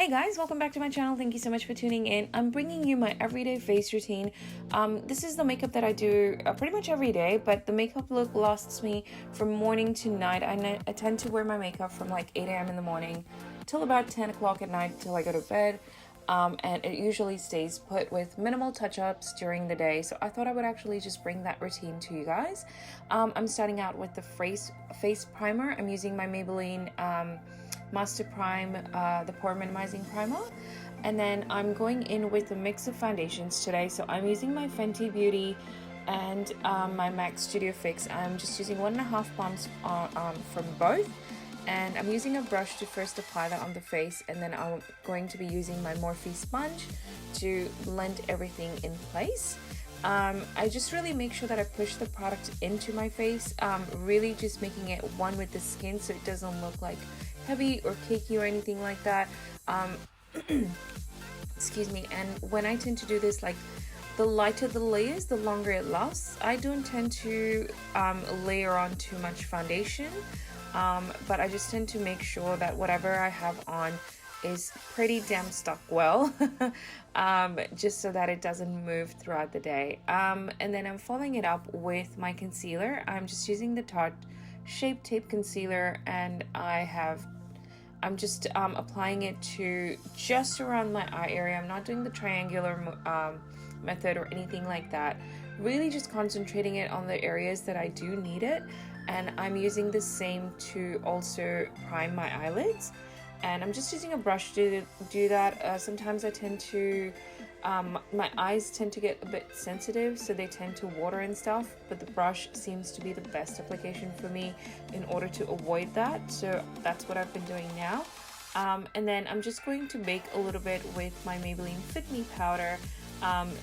Hey guys, welcome back to my channel. Thank you so much for tuning in. I'm bringing you my everyday face routine. This is the makeup that I do pretty much every day, but the makeup look lasts me from morning to night. I tend to wear my makeup from like 8 a.m. in the morning till about 10 o'clock at night till I go to bed. And it usually stays put with minimal touch-ups during the day. So I thought I would actually just bring that routine to you guys. I'm starting out with the face primer. I'm using my Maybelline Master Prime, the pore minimizing primer, and then I'm going in with a mix of foundations today. So I'm using my Fenty Beauty and my MAC Studio Fix. I'm just using 1.5 pumps from both, and I'm using a brush to first apply that on the face, and then I'm going to be using my Morphe sponge to blend everything in place. I just really make sure that I push the product into my face, really just making it one with the skin so it doesn't look like heavy or cakey or anything like that. Excuse me. And when I tend to do this, like the lighter the layers, the longer it lasts. I don't tend to layer on too much foundation, but I just tend to make sure that whatever I have on is pretty damn stuck well, just so that it doesn't move throughout the day. And then I'm following it up with my concealer. I'm just using the Tarte Shape Tape Concealer, and I'm just applying it to just around my eye area. I'm not doing the triangular method or anything like that. Really just concentrating it on the areas that I do need it. And I'm using the same to also prime my eyelids. And I'm just using a brush to do that. Sometimes I tend to, my eyes tend to get a bit sensitive, so they tend to water and stuff, but the brush seems to be the best application for me in order to avoid that. So that's what I've been doing now. And then I'm just going to bake a little bit with my Maybelline Fit powder,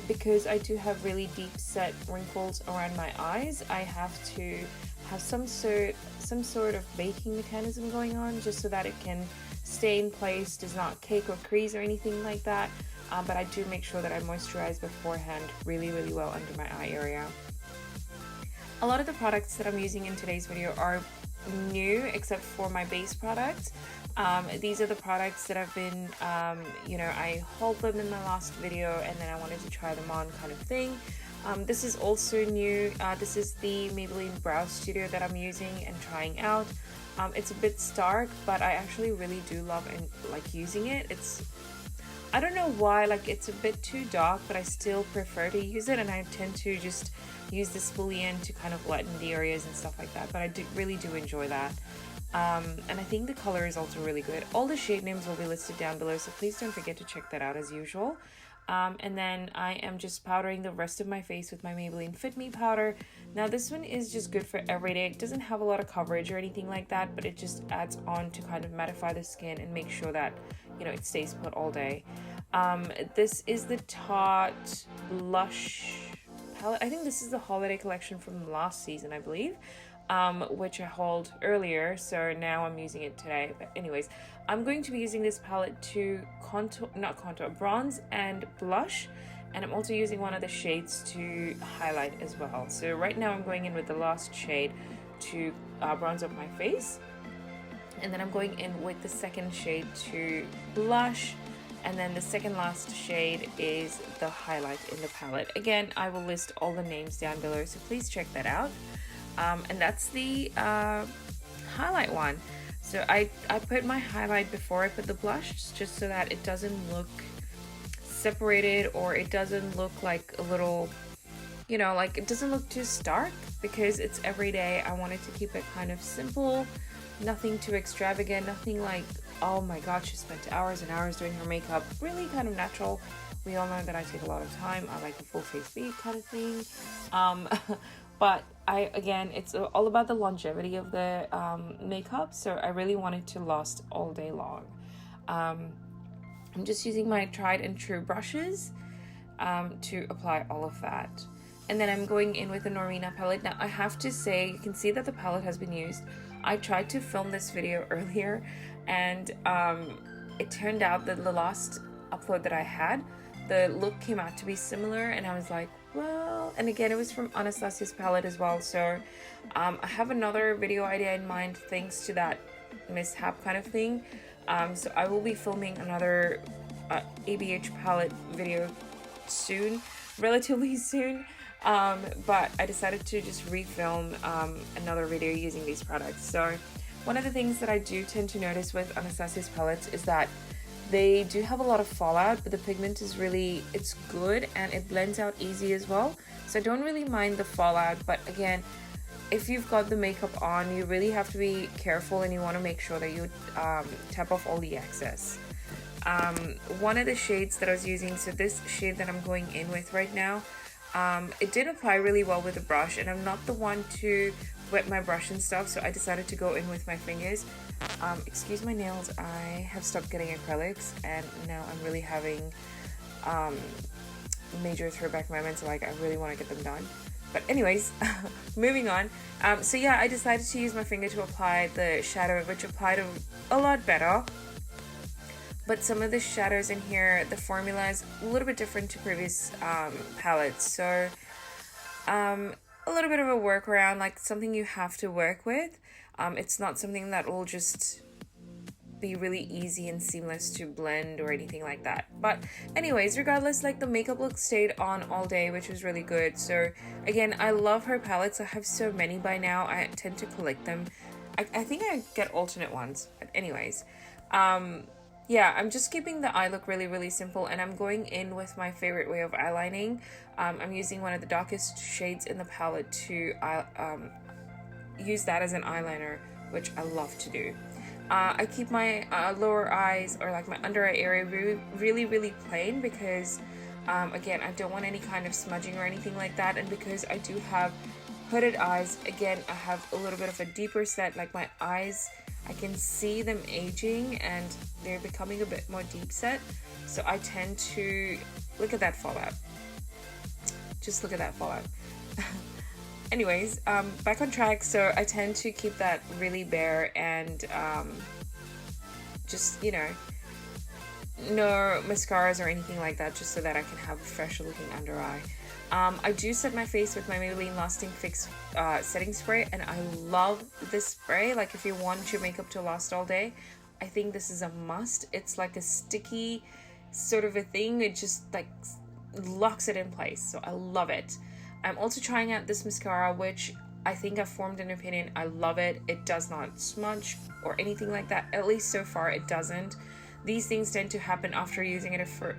because I do have really deep set wrinkles around my eyes. I have to have some sort of baking mechanism going on just so that it can stay in place, does not cake or crease or anything like that. But I do make sure that I moisturize beforehand really well under my eye area. A lot of the products that I'm using in today's video are new, except for my base products. These are the products that I've been, I hauled them in my last video, and then I wanted to try them on kind of thing. This is also new. This is the Maybelline Brow Studio that I'm using and trying out. It's a bit stark, but I actually really do love and like using it. I don't know why, like it's a bit too dark, but I still prefer to use it, and I tend to just use the Spoolie to kind of lighten the areas and stuff like that, but I really do enjoy that. And I think the color is also really good. All the shade names will be listed down below, so please don't forget to check that out as usual. And then I am just powdering the rest of my face with my Maybelline Fit Me powder. Now this one is just good for everyday. It doesn't have a lot of coverage or anything like that, but it just adds on to kind of mattify the skin and make sure that, it stays put all day. This is the Tarte Blush palette. I think this is the holiday collection from last season, I believe, which I hauled earlier, so now I'm using it today. But anyways, I'm going to be using this palette to bronze and blush, and I'm also using one of the shades to highlight as well. So right now I'm going in with the last shade to bronze up my face, and then I'm going in with the second shade to blush, and then the second last shade is the highlight in the palette. Again, I will list all the names down below, so please check that out. And that's the highlight one. So I put my highlight before I put the blush, just so that it doesn't look separated, or it doesn't look like a little, like it doesn't look too stark, because it's everyday. I wanted to keep it kind of simple, nothing too extravagant, nothing like, oh my god, she spent hours and hours doing her makeup. Really kind of natural. We all know that I take a lot of time. I like a full face beat kind of thing. But again, it's all about the longevity of the makeup, so I really want it to last all day long. I'm just using my tried and true brushes to apply all of that. And then I'm going in with the Norvina palette. Now I have to say, you can see that the palette has been used. I tried to film this video earlier, and it turned out that the last upload that I had, the look came out to be similar, and I was like, well, and again, it was from Anastasia's palette as well, so I have another video idea in mind thanks to that mishap kind of thing. So I will be filming another ABH palette video soon, relatively soon. But I decided to just refilm another video using these products. So one of the things that I do tend to notice with Anastasia's palettes is that they do have a lot of fallout, but the pigment is really, it's good and it blends out easy as well. So I don't really mind the fallout, but again, if you've got the makeup on, you really have to be careful and you want to make sure that you tap off all the excess. One of the shades that I was using, so this shade that I'm going in with right now, it did apply really well with the brush, and I'm not the one to wet my brush and stuff, so I decided to go in with my fingers. Excuse my nails, I have stopped getting acrylics and now I'm really having major throwback moments, like I really want to get them done. But anyways, moving on. So yeah, I decided to use my finger to apply the shadow, which applied a lot better. But some of the shadows in here, the formula is a little bit different to previous palettes. So a little bit of a workaround, like something you have to work with. It's not something that will just be really easy and seamless to blend or anything like that. But anyways, regardless, like the makeup look stayed on all day, which was really good. So again, I love her palettes. I have so many by now. I tend to collect them. I think I get alternate ones. But anyways, yeah, I'm just keeping the eye look really, really simple, and I'm going in with my favorite way of eyelining. I'm using one of the darkest shades in the palette to use that as an eyeliner, which I love to do. I keep my lower eyes, or like my under eye area, really plain because again, I don't want any kind of smudging or anything like that. And because I do have hooded eyes, again, I have a little bit of a deeper set, like my eyes, I can see them aging and they're becoming a bit more deep set. So I tend to look at that fallout. Just look at that fallout. Anyways, back on track. So I tend to keep that really bare and just, you know, no mascaras or anything like that, just so that I can have a fresh looking under eye. I do set my face with my Maybelline Lasting Fix setting spray, and I love this spray. Like if you want your makeup to last all day, I think this is a must. It's like a sticky sort of a thing. It just like locks it in place, so I love it. I'm also trying out this mascara, which I think I've formed an opinion. I love it. It does not smudge or anything like that. At least so far it doesn't. These things tend to happen after using it for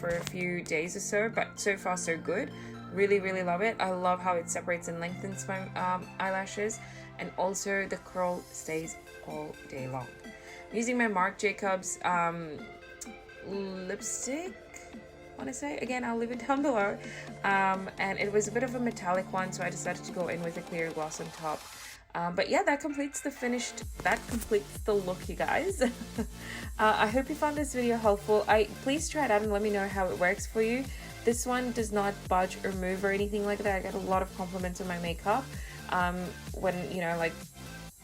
a few days or so, but so far so good. Really love it. I love how it separates and lengthens my eyelashes, and also the curl stays all day long. I'm using my MarcJacobs lipstick, I want to say. Again, I'll leave it down below. And it was a bit of a metallic one, so I decided to go in with a clear gloss on top. But yeah, that completes the look, you guys. I hope you found this video helpful. Please try it out and let me know how it works for you. This one does not budge or move or anything like that. I got a lot of compliments on my makeup when, you know, like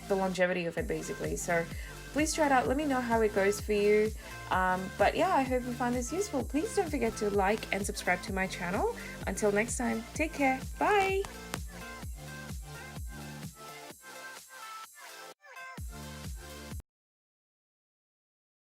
the longevity of it basically. So please try it out. Let me know how it goes for you. But yeah, I hope you found this useful. Please don't forget to like and subscribe to my channel. Until next time, take care. Bye.